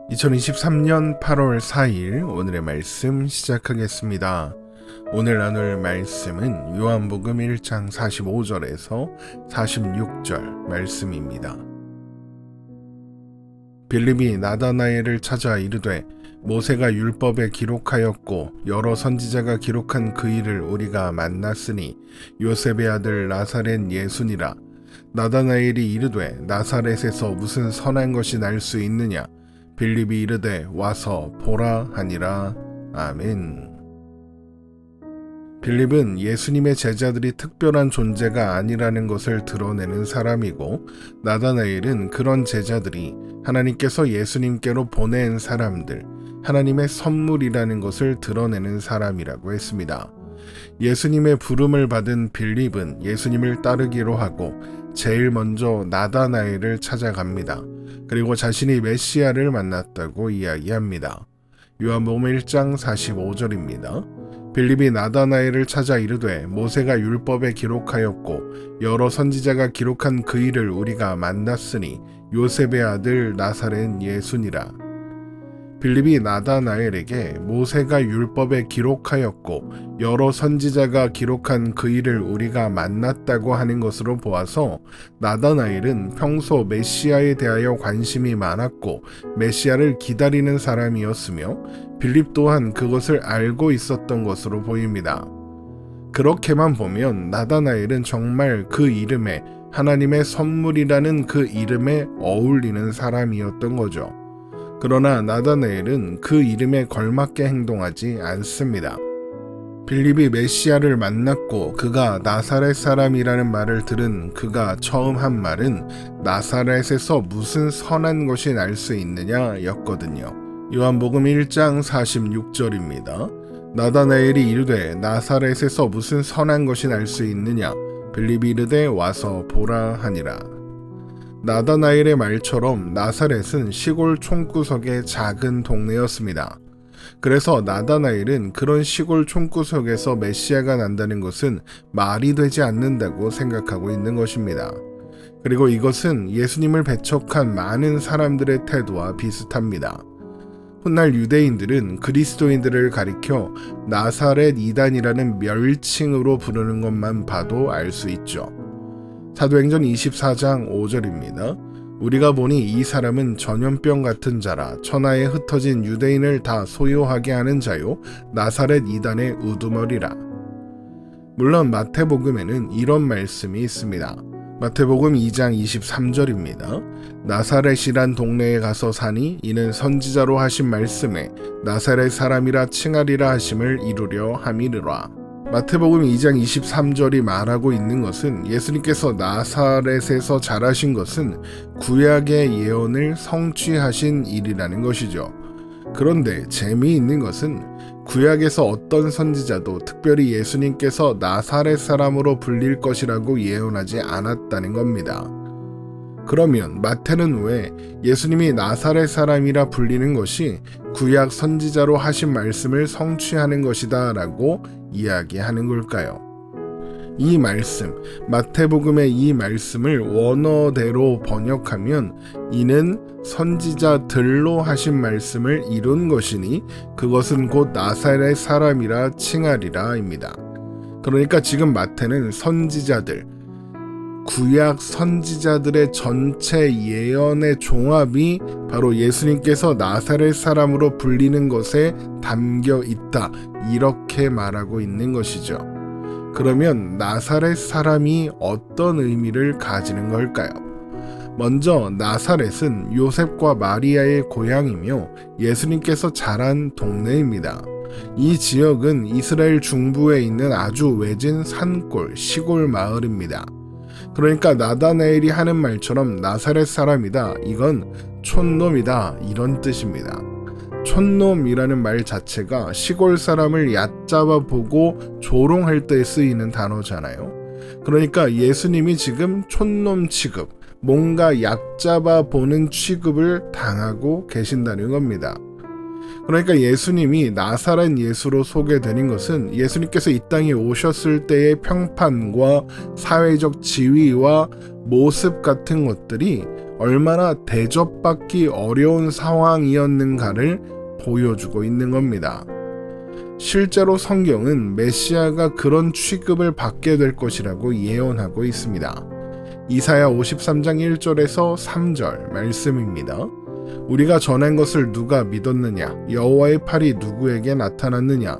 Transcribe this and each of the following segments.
2023년 8월 4일 오늘의 말씀 시작하겠습니다. 오늘 나눌 말씀은 요한복음 1장 45절에서 46절 말씀입니다. 빌립이 나다나엘을 찾아 이르되 모세가 율법에 기록하였고 여러 선지자가 기록한 그 일을 우리가 만났으니 요셉의 아들 나사렛 예수니라. 나다나엘이 이르되 나사렛에서 무슨 선한 것이 날 수 있느냐. 빌립이 이르되 와서 보라 하니라. 아멘. 빌립은 예수님의 제자들이 특별한 존재가 아니라는 것을 드러내는 사람이고, 나다나엘은 그런 제자들이 하나님께서 예수님께로 보낸 사람들, 하나님의 선물이라는 것을 드러내는 사람이라고 했습니다. 예수님의 부름을 받은 빌립은 예수님을 따르기로 하고 제일 먼저 나다나엘을 찾아갑니다. 그리고 자신이 메시아를 만났다고 이야기합니다. 요한복음 1장 45절입니다. 빌립이 나다나엘을 찾아 이르되 모세가 율법에 기록하였고 여러 선지자가 기록한 그 일을 우리가 만났으니 요셉의 아들 나사렛 예수니라. 빌립이 나다나엘에게 모세가 율법에 기록하였고 여러 선지자가 기록한 그 일을 우리가 만났다고 하는 것으로 보아서 나다나엘은 평소 메시아에 대하여 관심이 많았고 메시아를 기다리는 사람이었으며 빌립 또한 그것을 알고 있었던 것으로 보입니다. 그렇게만 보면 나다나엘은 정말 그 이름에 하나님의 선물이라는 그 이름에 어울리는 사람이었던 거죠. 그러나 나다나엘은 그 이름에 걸맞게 행동하지 않습니다. 빌립이 메시아를 만났고 그가 나사렛 사람이라는 말을 들은 그가 처음 한 말은 나사렛에서 무슨 선한 것이 날 수 있느냐 였거든요. 요한복음 1장 46절입니다. 나다나엘이 이르되 나사렛에서 무슨 선한 것이 날 수 있느냐. 빌립이 이르되 와서 보라 하니라. 나다나엘의 말처럼 나사렛은 시골 총구석의 작은 동네였습니다. 그래서 나다나엘은 그런 시골 총구석에서 메시아가 난다는 것은 말이 되지 않는다고 생각하고 있는 것입니다. 그리고 이것은 예수님을 배척한 많은 사람들의 태도와 비슷합니다. 훗날 유대인들은 그리스도인들을 가리켜 나사렛 이단이라는 멸칭으로 부르는 것만 봐도 알 수 있죠. 사도행전 24장 5절입니다. 우리가 보니 이 사람은 전염병 같은 자라 천하에 흩어진 유대인을 다 소요하게 하는 자요 나사렛 이단의 우두머리라. 물론 마태복음에는 이런 말씀이 있습니다. 마태복음 2장 23절입니다. 나사렛이란 동네에 가서 사니 이는 선지자로 하신 말씀에 나사렛 사람이라 칭하리라 하심을 이루려 함이르라. 마태복음 2장 23절이 말하고 있는 것은 예수님께서 나사렛에서 자라신 것은 구약의 예언을 성취하신 일이라는 것이죠. 그런데 재미있는 것은 구약에서 어떤 선지자도 특별히 예수님께서 나사렛 사람으로 불릴 것이라고 예언하지 않았다는 겁니다. 그러면 마태는 왜 예수님이 나사렛 사람이라 불리는 것이 구약 선지자로 하신 말씀을 성취하는 것이다 라고 이야기하는 걸까요? 이 말씀, 마태복음의 이 말씀을 원어대로 번역하면 이는 선지자들로 하신 말씀을 이룬 것이니 그것은 곧 나사렛 사람이라 칭하리라 입니다. 그러니까 지금 마태는 선지자들, 구약 선지자들의 전체 예언의 종합이 바로 예수님께서 나사렛 사람으로 불리는 것에 담겨 있다, 이렇게 말하고 있는 것이죠. 그러면 나사렛 사람이 어떤 의미를 가지는 걸까요? 먼저 나사렛은 요셉과 마리아의 고향이며 예수님께서 자란 동네입니다. 이 지역은 이스라엘 중부에 있는 아주 외진 산골, 시골 마을입니다. 그러니까 나다나엘이 하는 말처럼 나사렛 사람이다, 이건 촌놈이다, 이런 뜻입니다. 촌놈이라는 말 자체가 시골 사람을 얕잡아 보고 조롱할 때 쓰이는 단어잖아요. 그러니까 예수님이 지금 촌놈 취급, 뭔가 얕잡아 보는 취급을 당하고 계신다는 겁니다. 그러니까 예수님이 나사렛 예수로 소개되는 것은 예수님께서 이 땅에 오셨을 때의 평판과 사회적 지위와 모습 같은 것들이 얼마나 대접받기 어려운 상황이었는가를 보여주고 있는 겁니다. 실제로 성경은 메시아가 그런 취급을 받게 될 것이라고 예언하고 있습니다. 이사야 53장 1절에서 3절 말씀입니다. 우리가 전한 것을 누가 믿었느냐? 여호와의 팔이 누구에게 나타났느냐?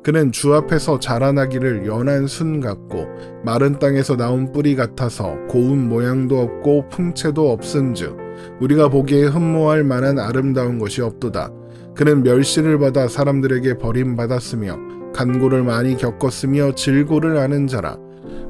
그는 주 앞에서 자라나기를 연한 순 같고 마른 땅에서 나온 뿌리 같아서 고운 모양도 없고 풍채도 없은즉 우리가 보기에 흠모할 만한 아름다운 것이 없도다. 그는 멸시를 받아 사람들에게 버림받았으며 간고를 많이 겪었으며 질고를 아는 자라.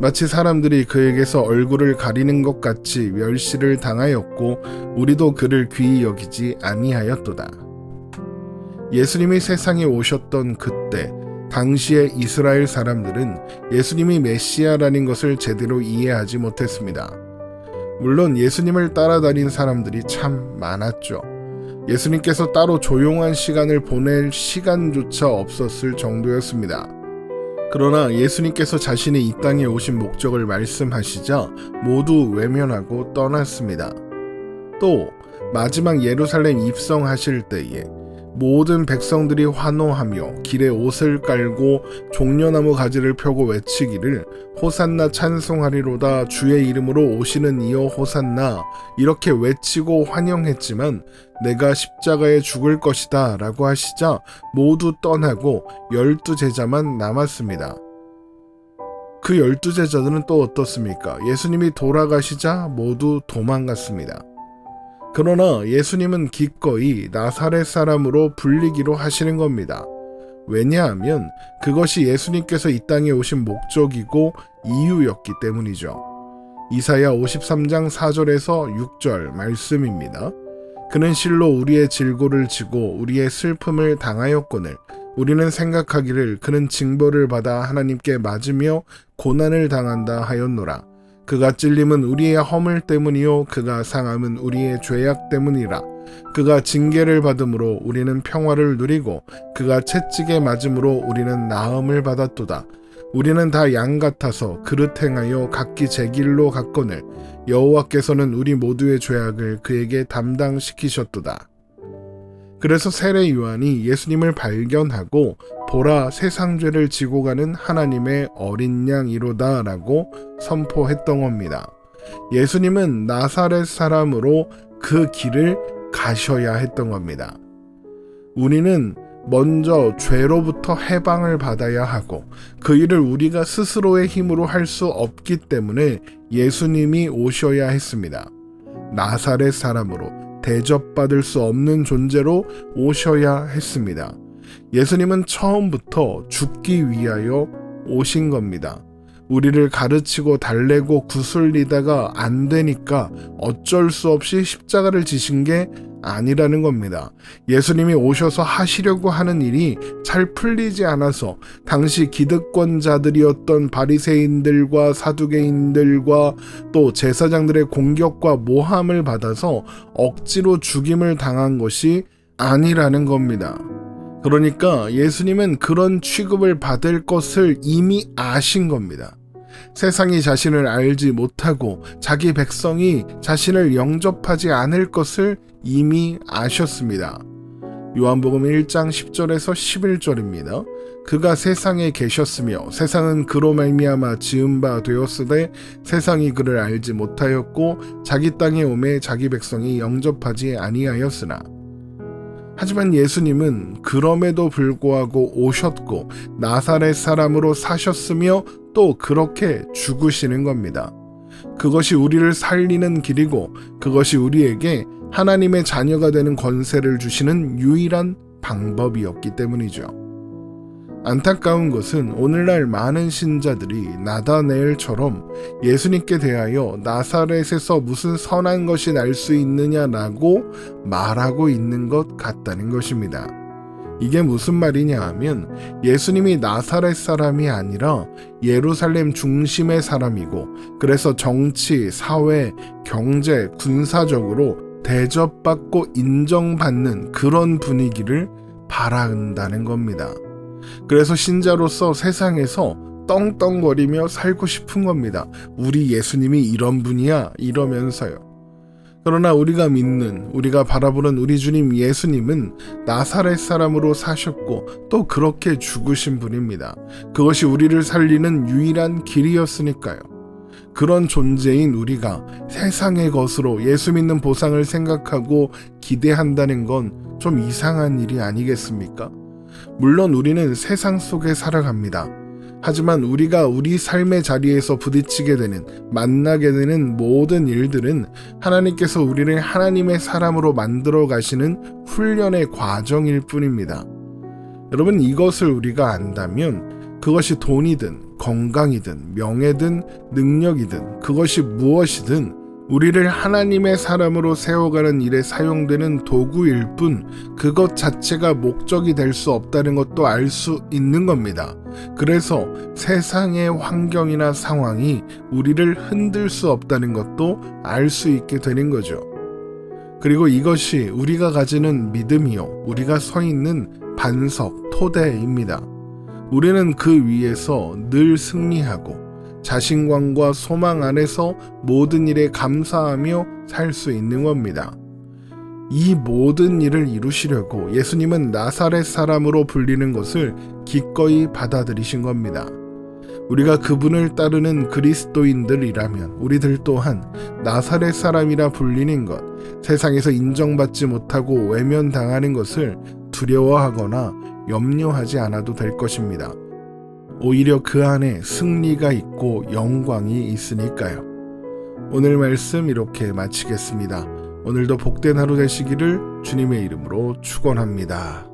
마치 사람들이 그에게서 얼굴을 가리는 것 같이 멸시를 당하였고 우리도 그를 귀히 여기지 아니하였도다. 예수님이 세상에 오셨던 그때 당시의 이스라엘 사람들은 예수님이 메시아라는 것을 제대로 이해하지 못했습니다. 물론 예수님을 따라다닌 사람들이 참 많았죠. 예수님께서 따로 조용한 시간을 보낼 시간조차 없었을 정도였습니다. 그러나 예수님께서 자신이 이 땅에 오신 목적을 말씀하시자 모두 외면하고 떠났습니다. 또 마지막 예루살렘 입성하실 때에 모든 백성들이 환호하며 길에 옷을 깔고 종려나무 가지를 펴고 외치기를 호산나 찬송하리로다 주의 이름으로 오시는 이여 호산나 이렇게 외치고 환영했지만 내가 십자가에 죽을 것이다 라고 하시자 모두 떠나고 12제자만 남았습니다. 그 12제자들은 또 어떻습니까? 예수님이 돌아가시자 모두 도망갔습니다. 그러나 예수님은 기꺼이 나사렛 사람으로 불리기로 하시는 겁니다. 왜냐하면 그것이 예수님께서 이 땅에 오신 목적이고 이유였기 때문이죠. 이사야 53장 4절에서 6절 말씀입니다. 그는 실로 우리의 질고를 지고 우리의 슬픔을 당하였거늘 우리는 생각하기를 그는 징벌을 받아 하나님께 맞으며 고난을 당한다 하였노라. 그가 찔림은 우리의 허물 때문이요 그가 상함은 우리의 죄악 때문이라. 그가 징계를 받음으로 우리는 평화를 누리고 그가 채찍에 맞음으로 우리는 나음을 받았도다. 우리는 다 양 같아서 그릇 행하여 각기 제 길로 갔거늘 여호와께서는 우리 모두의 죄악을 그에게 담당시키셨도다. 그래서 세례 요한이 예수님을 발견하고 보라 세상 죄를 지고 가는 하나님의 어린 양이로다 라고 선포했던 겁니다. 예수님은 나사렛 사람으로 그 길을 가셔야 했던 겁니다. 우리는 먼저 죄로부터 해방을 받아야 하고 그 일을 우리가 스스로의 힘으로 할 수 없기 때문에 예수님이 오셔야 했습니다. 나사렛 사람으로 대접받을 수 없는 존재로 오셔야 했습니다. 예수님은 처음부터 죽기 위하여 오신 겁니다. 우리를 가르치고 달래고 구슬리다가 안 되니까 어쩔 수 없이 십자가를 지신 게 아니라는 겁니다. 예수님이 오셔서 하시려고 하는 일이 잘 풀리지 않아서 당시 기득권자들이었던 바리새인들과 사두개인들과 또 제사장들의 공격과 모함을 받아서 억지로 죽임을 당한 것이 아니라는 겁니다. 그러니까 예수님은 그런 취급을 받을 것을 이미 아신 겁니다. 세상이 자신을 알지 못하고 자기 백성이 자신을 영접하지 않을 것을 이미 아셨습니다. 요한복음 1장 10절에서 11절입니다. 그가 세상에 계셨으며 세상은 그로 말미암아 지은 바 되었으되 세상이 그를 알지 못하였고 자기 땅에 오매 자기 백성이 영접하지 아니하였으나 하지만 예수님은 그럼에도 불구하고 오셨고 나사렛 사람으로 사셨으며 또 그렇게 죽으시는 겁니다. 그것이 우리를 살리는 길이고 그것이 우리에게 하나님의 자녀가 되는 권세를 주시는 유일한 방법이었기 때문이죠. 안타까운 것은 오늘날 많은 신자들이 나다네엘처럼 예수님께 대하여 나사렛에서 무슨 선한 것이 날 수 있느냐라고 말하고 있는 것 같다는 것입니다. 이게 무슨 말이냐 하면 예수님이 나사렛 사람이 아니라 예루살렘 중심의 사람이고 그래서 정치, 사회, 경제, 군사적으로 대접받고 인정받는 그런 분위기를 바란다는 겁니다. 그래서 신자로서 세상에서 떵떵거리며 살고 싶은 겁니다. 우리 예수님이 이런 분이야 이러면서요. 그러나 우리가 믿는, 우리가 바라보는 우리 주님 예수님은 나사렛 사람으로 사셨고 또 그렇게 죽으신 분입니다. 그것이 우리를 살리는 유일한 길이었으니까요. 그런 존재인 우리가 세상의 것으로 예수 믿는 보상을 생각하고 기대한다는 건 좀 이상한 일이 아니겠습니까? 물론 우리는 세상 속에 살아갑니다. 하지만 우리가 우리 삶의 자리에서 부딪히게 되는, 만나게 되는 모든 일들은 하나님께서 우리를 하나님의 사람으로 만들어 가시는 훈련의 과정일 뿐입니다. 여러분, 이것을 우리가 안다면 그것이 돈이든 건강이든 명예든 능력이든 그것이 무엇이든 우리를 하나님의 사람으로 세워가는 일에 사용되는 도구일 뿐 그것 자체가 목적이 될 수 없다는 것도 알 수 있는 겁니다. 그래서 세상의 환경이나 상황이 우리를 흔들 수 없다는 것도 알 수 있게 되는 거죠. 그리고 이것이 우리가 가지는 믿음이요, 우리가 서 있는 반석, 토대입니다. 우리는 그 위에서 늘 승리하고 자신감과 소망 안에서 모든 일에 감사하며 살 수 있는 겁니다. 이 모든 일을 이루시려고 예수님은 나사렛 사람으로 불리는 것을 기꺼이 받아들이신 겁니다. 우리가 그분을 따르는 그리스도인들이라면 우리들 또한 나사렛 사람이라 불리는 것, 세상에서 인정받지 못하고 외면당하는 것을 두려워하거나 염려하지 않아도 될 것입니다. 오히려 그 안에 승리가 있고 영광이 있으니까요. 오늘 말씀 이렇게 마치겠습니다. 오늘도 복된 하루 되시기를 주님의 이름으로 축원합니다.